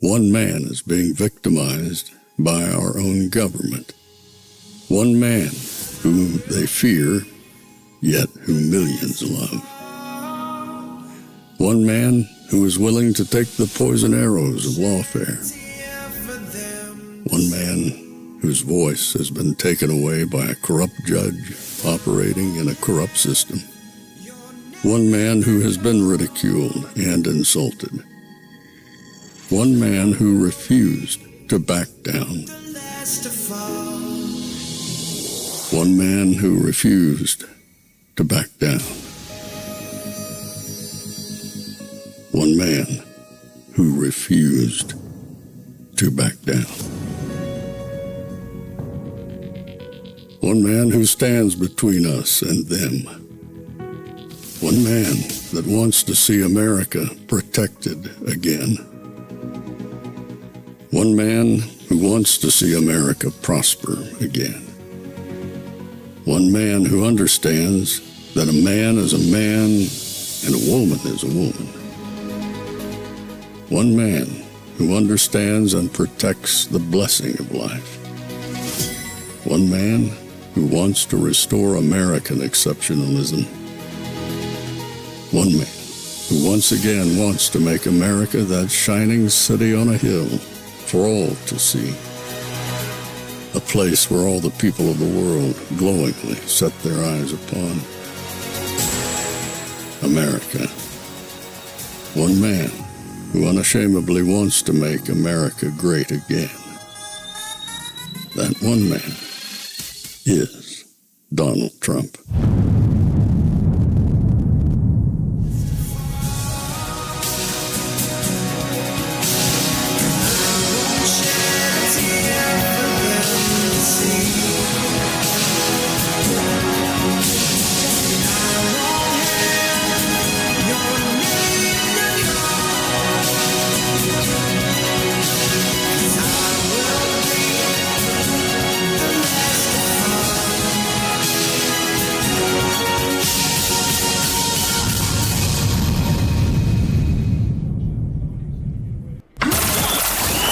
One man is being victimized by our own government. One man whom they fear, yet who millions love. One man who is willing to take the poison arrows of lawfare. One man whose voice has been taken away by a corrupt judge operating in a corrupt system. One man who has been ridiculed and insulted. One man who refused to back down. One man who refused to back down. One man who refused to back down. One man who stands between us and them. One man that wants to see America protected again. One man who wants to see America prosper again. One man who understands that a man is a man and a woman is a woman. One man who understands and protects the blessing of life. One man who wants to restore American exceptionalism. One man who once again wants to make America that shining city on a hill for all to see. A place where all the people of the world glowingly set their eyes upon. America. One man who unashamedly wants to make America great again. That one man is Donald Trump.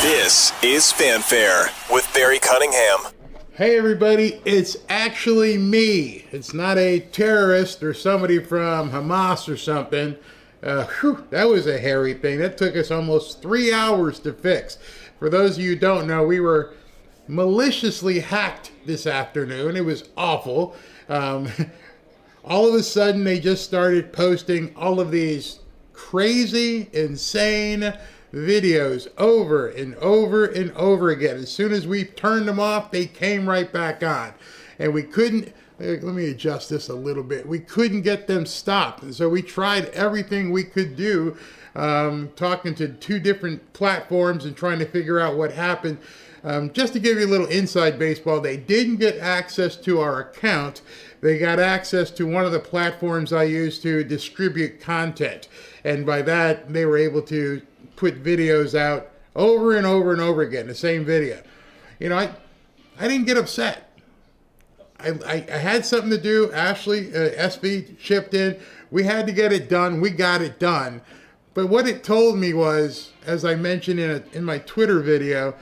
This is Fanfare with Barry Cunningham. Hey everybody, it's actually me. It's not a terrorist or somebody from Hamas or something. That was a hairy thing. That took us almost 3 hours to fix. For those of you who don't know, we were maliciously hacked this afternoon. It was awful. All of a sudden, they just started posting all of these crazy, insane videos over and over and over again. As soon as we turned them off, they came right back on. And we couldn't, let me adjust this a little bit. We couldn't get them stopped. And so we tried everything we could do, talking to 2 different platforms and trying to figure out what happened. Just to give you a little inside baseball, they didn't get access to our account. They got access to one of the platforms I use to distribute content. And by that, they were able to put videos out over and over and over again, the same video. You know, I didn't get upset. I had something to do. Ashley, SB chipped in. We had to get it done. We got it done. But what it told me was, as I mentioned in my Twitter video,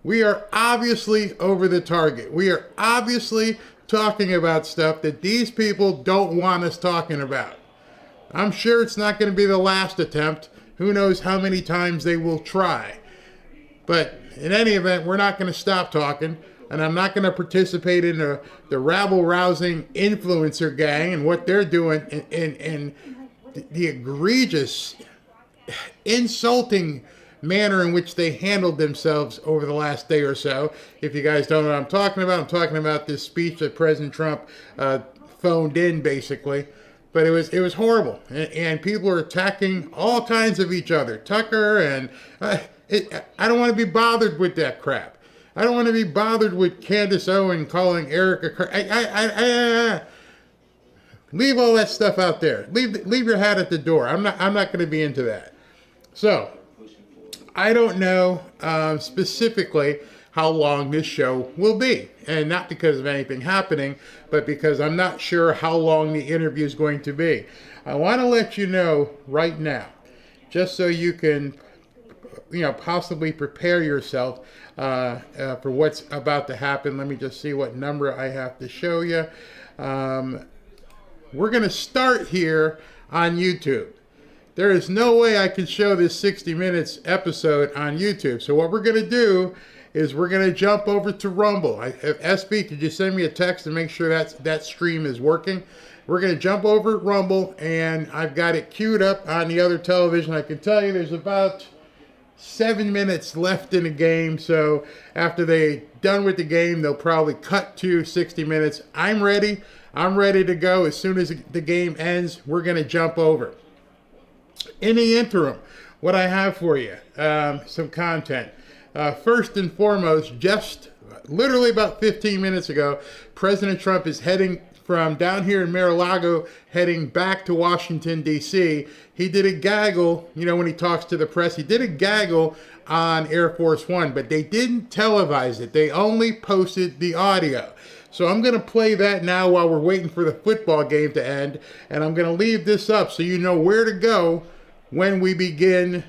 we are obviously over the target. We are obviously talking about stuff that these people don't want us talking about. I'm sure it's not going to be the last attempt. Who knows how many times they will try. But in any event, we're not going to stop talking. And I'm not going to participate in the rabble-rousing influencer gang and what they're doing and the egregious, insulting manner in which they handled themselves over the last day or so. If you guys don't know what I'm talking about this speech that President Trump phoned in, basically. But it was horrible, and people are attacking all kinds of each other. Tucker and I don't want to be bothered with that crap. I don't want to be bothered with Candace Owen calling Erica. Leave all that stuff out there. Leave your hat at the door. I'm not going to be into that. So I don't know specifically how long this show will be. And not because of anything happening, but because I'm not sure how long the interview is going to be. I want to let you know right now, just so you can possibly prepare yourself for what's about to happen. Let me just see what number I have to show you. We're going to start here on YouTube. There is no way I can show this 60 minutes episode on YouTube. So what we're going to do is we're going to jump over to Rumble. SB, could you send me a text to make sure that stream is working? We're going to jump over at Rumble, and I've got it queued up on the other television. I can tell you there's about 7 minutes left in the game. So after they're done with the game, they'll probably cut to 60 minutes. I'm ready. I'm ready to go. As soon as the game ends, we're going to jump over. In the interim, what I have for you, some content. First and foremost, just literally about 15 minutes ago, President Trump is heading from down here in Mar-a-Lago, heading back to Washington, D.C. He did a gaggle, when he talks to the press, he did a gaggle on Air Force One, but they didn't televise it. They only posted the audio. So I'm going to play that now while we're waiting for the football game to end, and I'm going to leave this up so you know where to go when we begin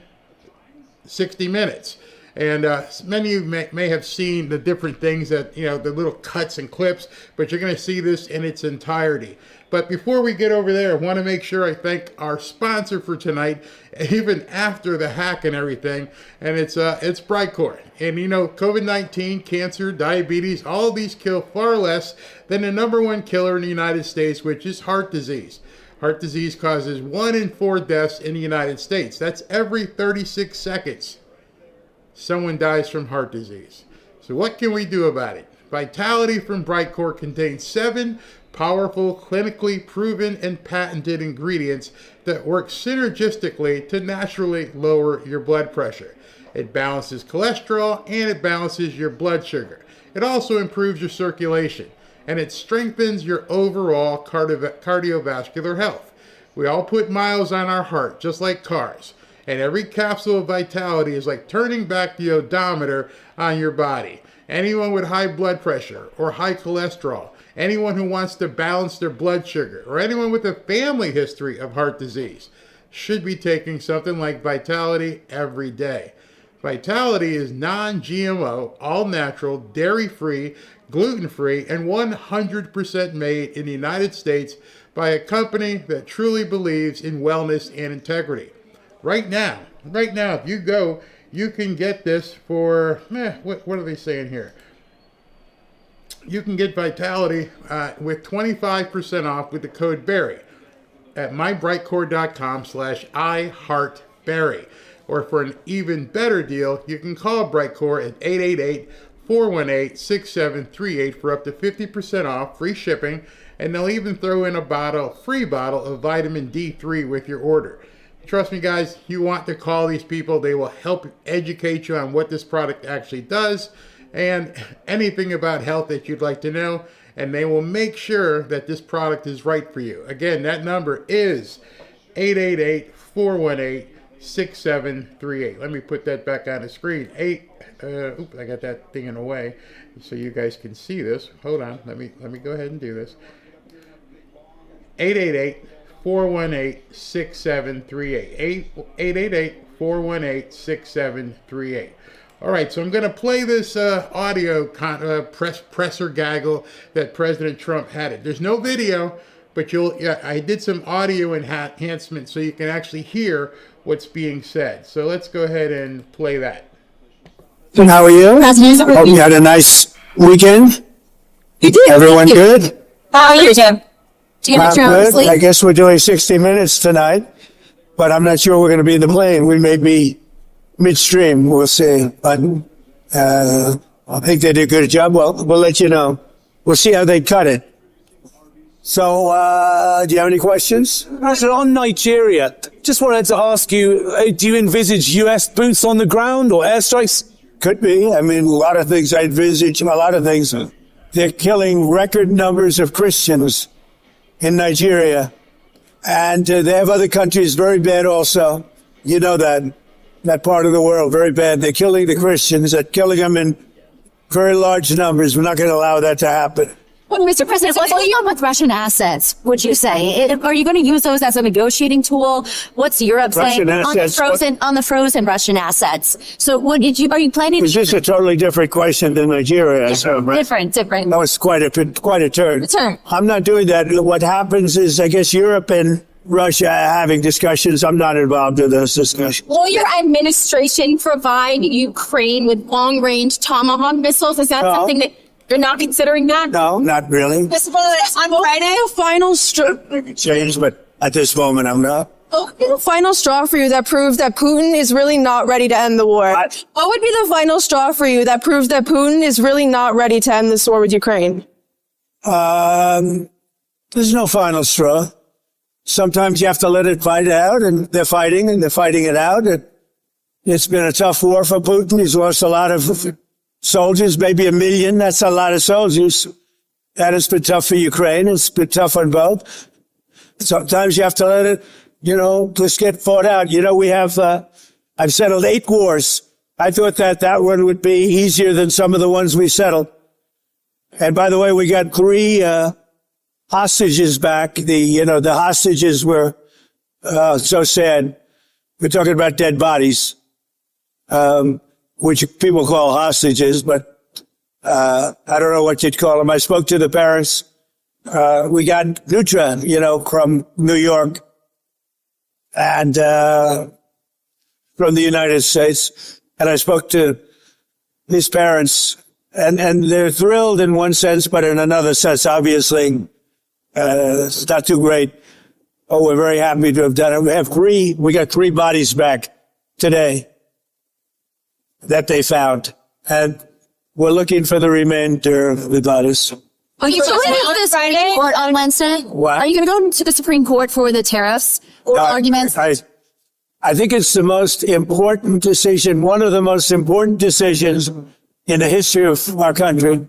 60 Minutes. And many of you may have seen the different things that, the little cuts and clips, but you're going to see this in its entirety. But before we get over there, I want to make sure I thank our sponsor for tonight, even after the hack and everything, and it's Brightcore. And COVID-19, cancer, diabetes, all of these kill far less than the number one killer in the United States, which is heart disease. Heart disease causes 1 in 4 deaths in the United States. That's every 36 seconds. Someone dies from heart disease. So what can we do about it? Vitality from Brightcore contains 7 powerful, clinically proven and patented ingredients that work synergistically to naturally lower your blood pressure. It balances cholesterol and it balances your blood sugar. It also improves your circulation and it strengthens your overall cardiovascular health. We all put miles on our heart, just like cars. And every capsule of Vitality is like turning back the odometer on your body. Anyone with high blood pressure or high cholesterol, anyone who wants to balance their blood sugar, or anyone with a family history of heart disease should be taking something like Vitality every day. Vitality is non-GMO, all-natural, dairy-free, gluten-free, and 100% made in the United States by a company that truly believes in wellness and integrity. Right now, if you go, you can get this for, what are they saying here? You can get Vitality with 25% off with the code Barry at mybrightcore.com/iHeartBarry. Or for an even better deal, you can call Brightcore at 888-418-6738 for up to 50% off, free shipping, and they'll even throw in a free bottle of vitamin D3 with your order. Trust me, guys, you want to call these people. They will help educate you on what this product actually does and anything about health that you'd like to know, and they will make sure that this product is right for you. Again, that number is 888-418-6738. Let me put that back on the screen. I got that thing in the way so you guys can see this. Hold on. Let me go ahead and do this. 888-418-6738. 888-418-6738. All right, so I'm going to play this audio presser gaggle that President Trump had it. There's no video, but I did some audio enhancement so you can actually hear what's being said. So let's go ahead and play that. So how are you? Hope you had a nice weekend. You did. Everyone good? How are you, Jim? Do you get your sleep? I guess we're doing 60 Minutes tonight, but I'm not sure we're going to be in the plane. We may be midstream. We'll see. But I think they did a good job. Well, we'll let you know. We'll see how they cut it. So, do you have any questions? On Nigeria, just wanted to ask you, do you envisage U.S. boots on the ground or airstrikes? Could be. I mean, a lot of things I envisage, a lot of things. They're killing record numbers of Christians in Nigeria. And they have other countries very bad also. You know that part of the world, very bad. They're killing the Christians. They're killing them in very large numbers. We're not going to allow that to happen. Well, Mr. President, what's going on with Russian assets, would you say? Are you going to use those as a negotiating tool? What's Europe saying on the frozen Russian assets? So are you planning? Is this a totally different question than Nigeria? Different. That was quite a turn. I'm not doing that. What happens is, I guess, Europe and Russia are having discussions. I'm not involved in those discussions. Will your administration provide Ukraine with long-range Tomahawk missiles? Is that something that you're not considering that? No, not really. On Friday, A final straw. Change, but at this moment, I'm not. Final straw for you that proves that Putin is really not ready to end the war. What would be the final straw for you that proves that Putin is really not ready to end this war with Ukraine? There's no final straw. Sometimes you have to let it fight out, and they're fighting it out. It's been a tough war for Putin. He's lost a lot of soldiers, maybe 1 million. That's a lot of soldiers. That has been tough for Ukraine. It's been tough on both. Sometimes you have to let it, just get fought out. I've settled 8 wars. I thought that one would be easier than some of the ones we settled. And by the way, we got 3 hostages back. The hostages were so sad. We're talking about dead bodies, which people call hostages, but I don't know what you'd call them. I spoke to the parents. We got Nutra, from New York and from the United States. And I spoke to his parents, and they're thrilled in one sense, but in another sense, obviously, it's not too great. Oh, we're very happy to have done it. We got 3 bodies back today that they found. And we're looking for the remainder of the bodies. Are you going to go to the Supreme Court on Wednesday? What? Are you going to go to the Supreme Court for the tariffs or arguments? I think it's the most important decision, one of the most important decisions in the history of our country,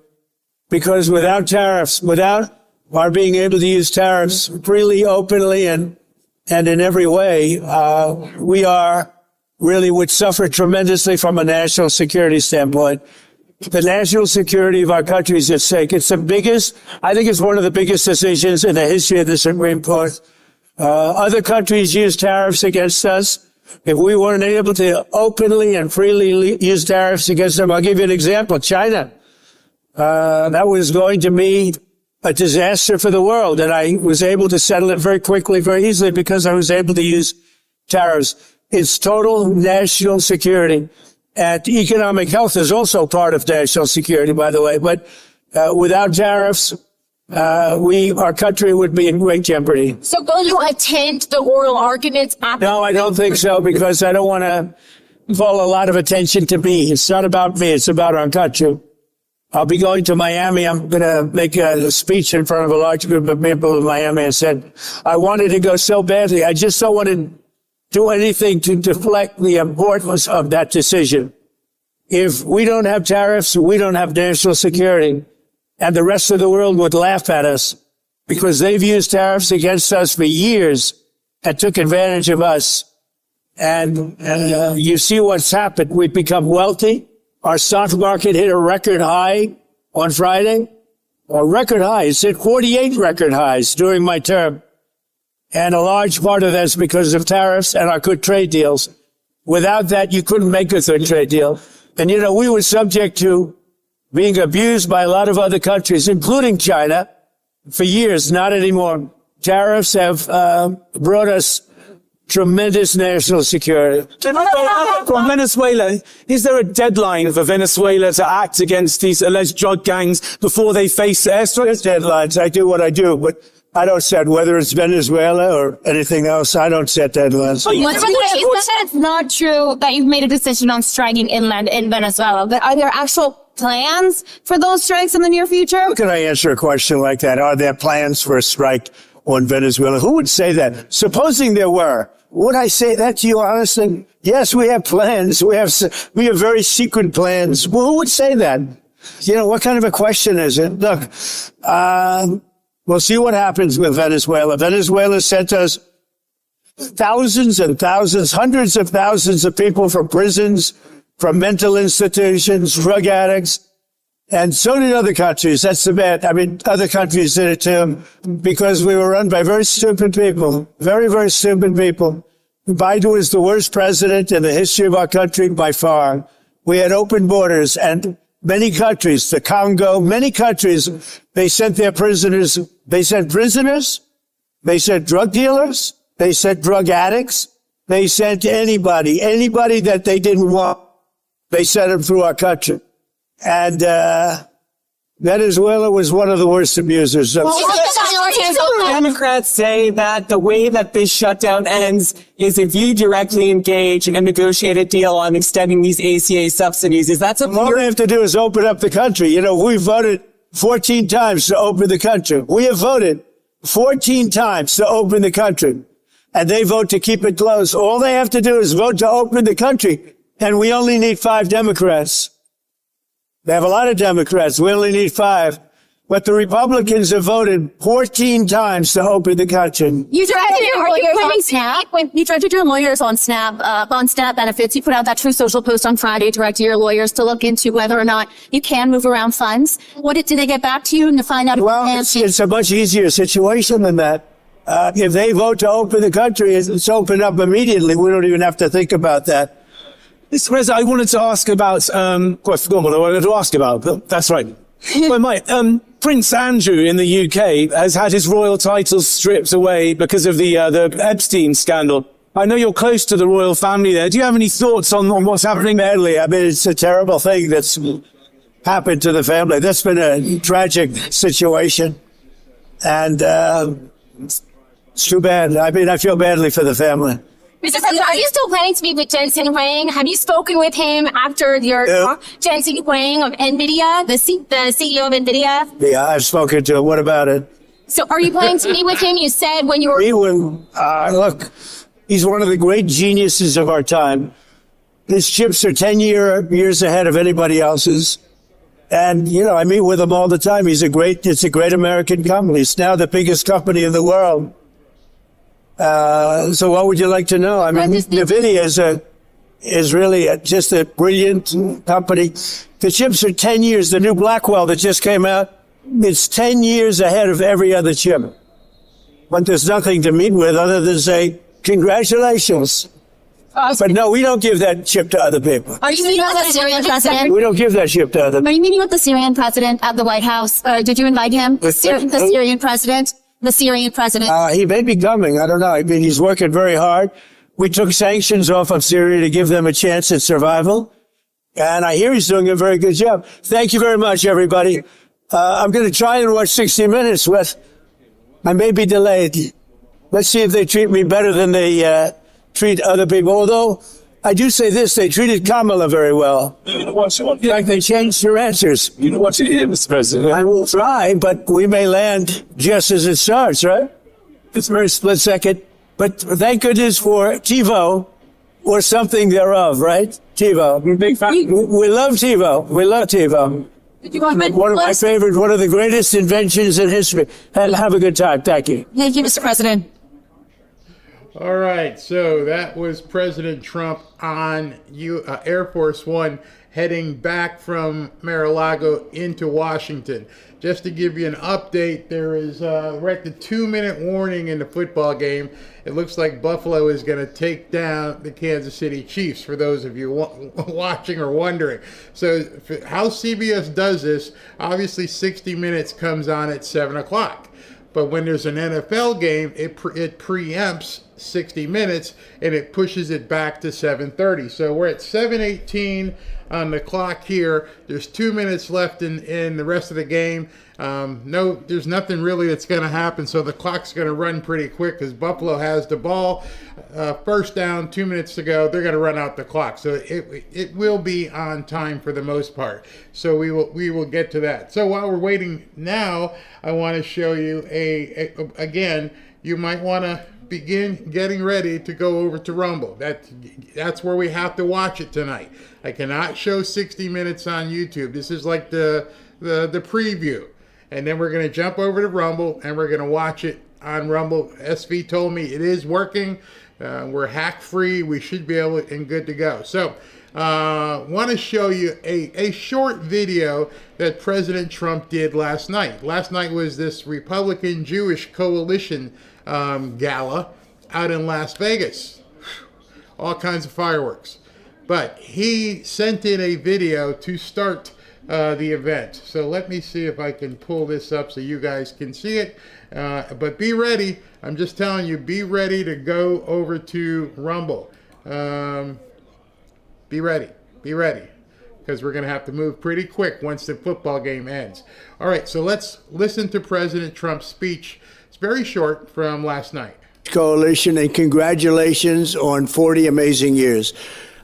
because without tariffs, without our being able to use tariffs freely, openly, and in every way, we would suffer tremendously from a national security standpoint. The national security of our country is at stake. I think it's one of the biggest decisions in the history of the Supreme Court. Other countries use tariffs against us. If we weren't able to openly and freely use tariffs against them, I'll give you an example. China. That was going to be a disaster for the world, and I was able to settle it very quickly, very easily, because I was able to use tariffs. It's total national security. And economic health is also part of national security, by the way. But without tariffs, our country would be in great jeopardy. So will you attend the oral arguments? No, I don't think so, because I don't want to call a lot of attention to me. It's not about me. It's about our country. I'll be going to Miami. I'm going to make a speech in front of a large group of people in Miami. I said, I wanted to go so badly. I just don't want to do anything to deflect the importance of that decision. If we don't have tariffs, we don't have national security. And the rest of the world would laugh at us because they've used tariffs against us for years and took advantage of us. And you see what's happened. We've become wealthy. Our stock market hit a record high on Friday. A record high. It's hit 48 record highs during my term. And a large part of that's because of tariffs and our good trade deals. Without that, you couldn't make a good trade deal. And, we were subject to being abused by a lot of other countries, including China, for years. Not anymore. Tariffs have brought us tremendous national security. From Venezuela, is there a deadline for Venezuela to act against these alleged drug gangs before they face airstrikes? There's deadlines. I do what I do, but I don't set whether it's Venezuela or anything else. I don't set deadlines. It's not true that you've made a decision on striking inland in Venezuela, but are there actual plans for those strikes in the near future? How can I answer a question like that? Are there plans for a strike on Venezuela? Who would say that? Supposing there were, would I say that to you honestly? Yes, we have plans. We have very secret plans. Well, who would say that? What kind of a question is it? Look, we'll see what happens with Venezuela. Venezuela sent us thousands and thousands, hundreds of thousands of people from prisons, from mental institutions, drug addicts. And so did other countries. That's the bad. I mean, other countries did it too, because we were run by very stupid people, very, very stupid people. Biden was the worst president in the history of our country by far. We had open borders, and many countries, the Congo, many countries, they sent their prisoners. They sent prisoners. They sent drug dealers. They sent drug addicts. They sent anybody that they didn't want. They sent them through our country. And Venezuela was one of the worst abusers. Democrats say that the way that this shutdown ends is if you directly engage in a negotiated deal on extending these ACA subsidies. Is that something all they have to do is open up the country? You know, we voted 14 times to open the country. We have voted 14 times to open the country, and they vote to keep it closed. All they have to do is vote to open the country, and we only need 5 Democrats. They have a lot of Democrats. We only need 5. But the Republicans have voted 14 times to open the country. You directed your lawyers on SNAP. You directed your lawyers on SNAP benefits. You put out that True Social post on Friday, directing your lawyers to look into whether or not you can move around funds. Did they get back to you and to find out? Well, it's a much easier situation than that. If they vote to open the country, it's opened up immediately. We don't even have to think about that. Mr. President, I wanted to ask about, I forgot what I wanted to ask about, but that's right. Well, Mike, Prince Andrew in the UK has had his royal titles stripped away because of the Epstein scandal. I know you're close to the royal family there. Do you have any thoughts on what's happening? Badly. I mean, it's a terrible thing that's happened to the family. That's been a tragic situation. And it's too bad. I mean, I feel badly for the family. Mr. President, are you still planning to meet with Jensen Huang? Have you spoken with him after your talk? Jensen Huang of NVIDIA, the CEO of NVIDIA? Yeah, I've spoken to him. What about it? So are you planning to meet with him? You said when you were... Look, he's one of the great geniuses of our time. His chips are 10 years ahead of anybody else's. And, you know, I meet with him all the time. It's a great American company. It's now the biggest company in the world. So what would you like to know? I mean, NVIDIA is really just a brilliant company. The chips are 10 years. The new Blackwell that just came out, it's 10 years ahead of every other chip. But there's nothing to meet with other than say, congratulations. But no, we don't give that chip to other people. Are you meeting with the Syrian president? We don't give that chip to other people. Are you meeting with the Syrian president at the White House? Did you invite him? The Syrian president? The Syrian president? He may be coming. I don't know. I mean, he's working very hard. We took sanctions off of Syria to give them a chance at survival. And I hear he's doing a very good job. Thank you very much, everybody. I'm going to try and watch 60 Minutes with. I may be delayed. Let's see if they treat me better than they treat other people. Although, I do say this, they treated Kamala very well. In fact, they changed her answers. You know what it is, Mr. President. I will try, but we may land just as it starts, right? It's a very split second. But thank goodness for TiVo or something thereof, right? TiVo. I'm a big fan. We love TiVo. We love TiVo. One of my favorite, one of the greatest inventions in history. Have a good time. Thank you. Thank you, Mr. President. All right, so that was President Trump on Air Force One heading back from Mar-a-Lago into Washington. Just to give you an update, there is we're at the 2-minute warning in the football game. It looks like Buffalo is going to take down the Kansas City Chiefs, for those of you watching or wondering. So how CBS does this, obviously 60 Minutes comes on at 7 o'clock. But when there's an NFL game, it preempts 60 Minutes and it pushes it back to 7:30. So we're at 7:18 on the clock here. There's 2 minutes left in the rest of the game. There's nothing really that's going to happen. So the clock's going to run pretty quick because Buffalo has the ball. First down, 2 minutes to go. They're going to run out the clock. So it will be on time for the most part. So we will get to that. So while we're waiting now, I want to show you again, you might want to begin getting ready to go over to Rumble. That's where we have to watch it tonight. I cannot show 60 Minutes on YouTube. This is like the preview. And then we're going to jump over to Rumble and we're going to watch it on Rumble. SV told me it is working. We're hack free. We should be able and good to go. So, want to show you a short video that President Trump did last night. Last night was this Republican Jewish coalition gala out in Las Vegas. All kinds of fireworks. But he sent in a video to start the event. So let me see if I can pull this up so you guys can see it. But be ready. I'm just telling you, be ready to go over to Rumble. Be ready. Be ready. Because we're going to have to move pretty quick once the football game ends. All right, so let's listen to President Trump's speech. It's very short, from last night. Coalition, and congratulations on 40 amazing years.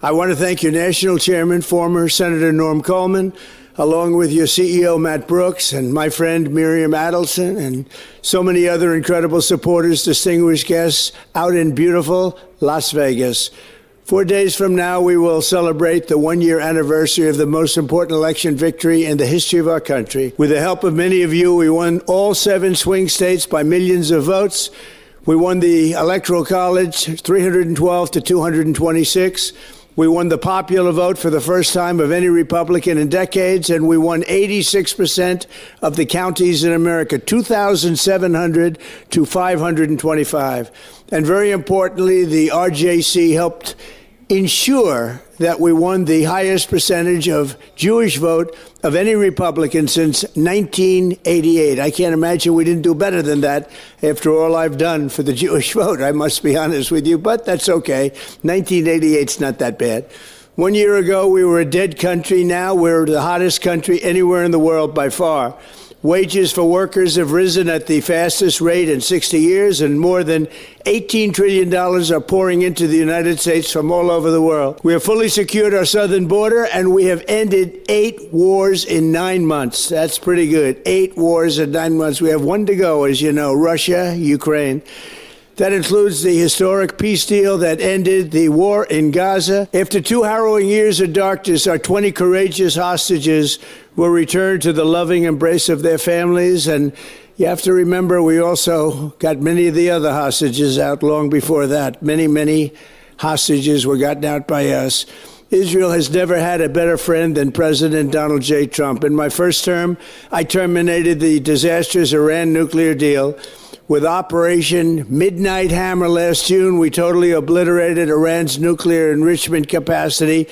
I want to thank your national chairman, former Senator Norm Coleman, along with your CEO, Matt Brooks, and my friend Miriam Adelson, and so many other incredible supporters, distinguished guests out in beautiful Las Vegas. 4 days from now, we will celebrate the one-year anniversary of the most important election victory in the history of our country. With the help of many of you, we won all 7 swing states by millions of votes. We won the Electoral College 312 to 226. We won the popular vote for the first time of any Republican in decades, and we won 86% of the counties in America, 2,700 to 525. And very importantly, the RJC helped ensure that we won the highest percentage of Jewish vote of any Republican since 1988. I can't imagine we didn't do better than that after all I've done for the Jewish vote, I must be honest with you, but that's okay. 1988's not that bad. 1 year ago, we were a dead country. Now we're the hottest country anywhere in the world by far. Wages for workers have risen at the fastest rate in 60 years, and more than $18 trillion are pouring into the United States from all over the world. We have fully secured our southern border, and we have ended 8 wars in 9 months. That's pretty good. 8 wars in 9 months. We have 1 to go, as you know, Russia, Ukraine. That includes the historic peace deal that ended the war in Gaza. After 2 harrowing years of darkness, our 20 courageous hostages were returned to the loving embrace of their families. And you have to remember, we also got many of the other hostages out long before that. Many hostages were gotten out by us. Israel has never had a better friend than President Donald J. Trump. In my first term, I terminated the disastrous Iran nuclear deal. With Operation Midnight Hammer last June, we totally obliterated Iran's nuclear enrichment capacity.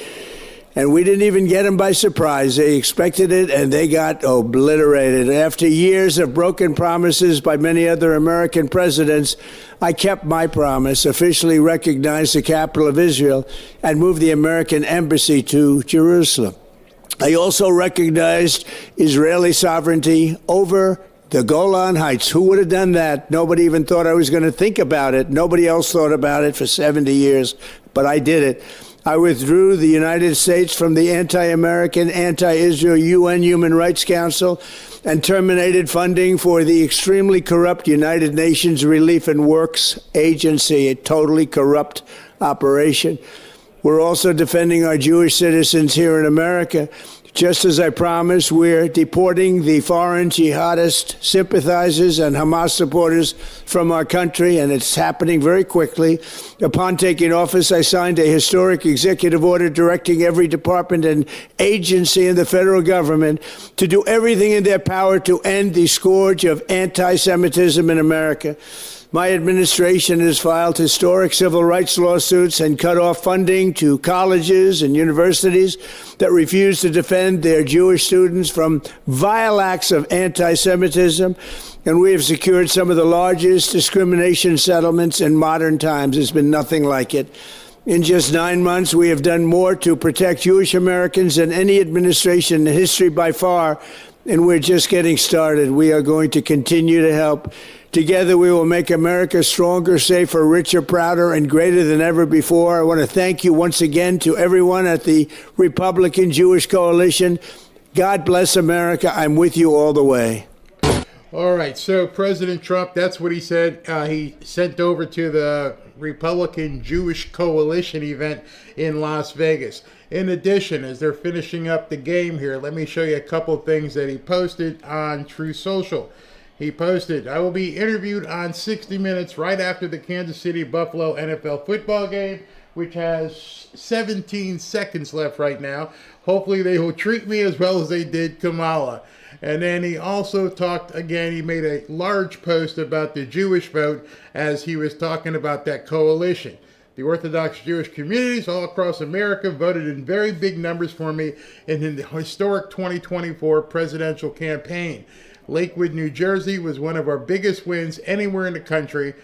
And we didn't even get them by surprise. They expected it, and they got obliterated. After years of broken promises by many other American presidents, I kept my promise, officially recognized the capital of Israel, and moved the American embassy to Jerusalem. I also recognized Israeli sovereignty over the Golan Heights. Who would have done that? Nobody even thought I was going to think about it. Nobody else thought about it for 70 years, but I did it. I withdrew the United States from the anti-American, anti-Israel UN Human Rights Council and terminated funding for the extremely corrupt United Nations Relief and Works Agency, a totally corrupt operation. We're also defending our Jewish citizens here in America. Just as I promised, we're deporting the foreign jihadist sympathizers and Hamas supporters from our country, and it's happening very quickly. Upon taking office, I signed a historic executive order directing every department and agency in the federal government to do everything in their power to end the scourge of anti-Semitism in America. My administration has filed historic civil rights lawsuits and cut off funding to colleges and universities that refuse to defend their Jewish students from vile acts of anti-Semitism. And we have secured some of the largest discrimination settlements in modern times. There's been nothing like it. In just 9 months, we have done more to protect Jewish Americans than any administration in history by far. And we're just getting started. We are going to continue to help. Together, we will make America stronger, safer, richer, prouder, and greater than ever before. I want to thank you once again to everyone at the Republican Jewish Coalition. God bless America. I'm with you all the way. All right, so President Trump, that's what he said. He sent over to the Republican Jewish Coalition event in Las Vegas. In addition, as they're finishing up the game here, let me show you a couple of things that he posted on True Social. He posted, I will be interviewed on 60 Minutes right after the Kansas City Buffalo NFL football game, which has 17 seconds left right now. Hopefully they will treat me as well as they did Kamala. And then he also talked again, he made a large post about the Jewish vote as he was talking about that coalition. The Orthodox Jewish communities all across America voted in very big numbers for me in the historic 2024 presidential campaign. Lakewood, New Jersey was one of our biggest wins anywhere in the country.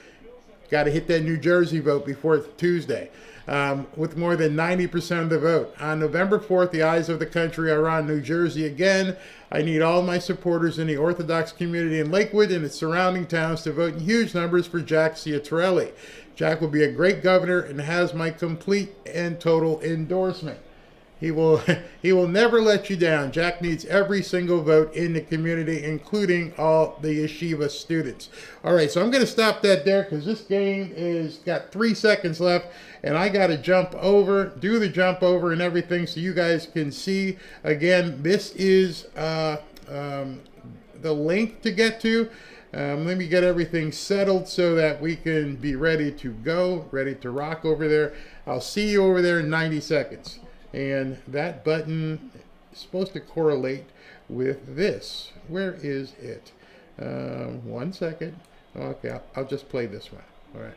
Got to hit that New Jersey vote before Tuesday. With more than 90% of the vote. On November 4th, the eyes of the country are on New Jersey again. I need all my supporters in the Orthodox community in Lakewood and its surrounding towns to vote in huge numbers for Jack Ciattarelli. Jack will be a great governor and has my complete and total endorsement. He will never let you down. Jack needs every single vote in the community, including all the yeshiva students. All right, so I'm going to stop that there because this game is got 3 seconds left, and I got to do the jump over and everything so you guys can see. Again, this is the link to get to. Let me get everything settled so that we can be ready to go, ready to rock over there. I'll see you over there in 90 seconds. And that button is supposed to correlate with this. Where is it? 1 second. Okay, I'll just play this one. All right.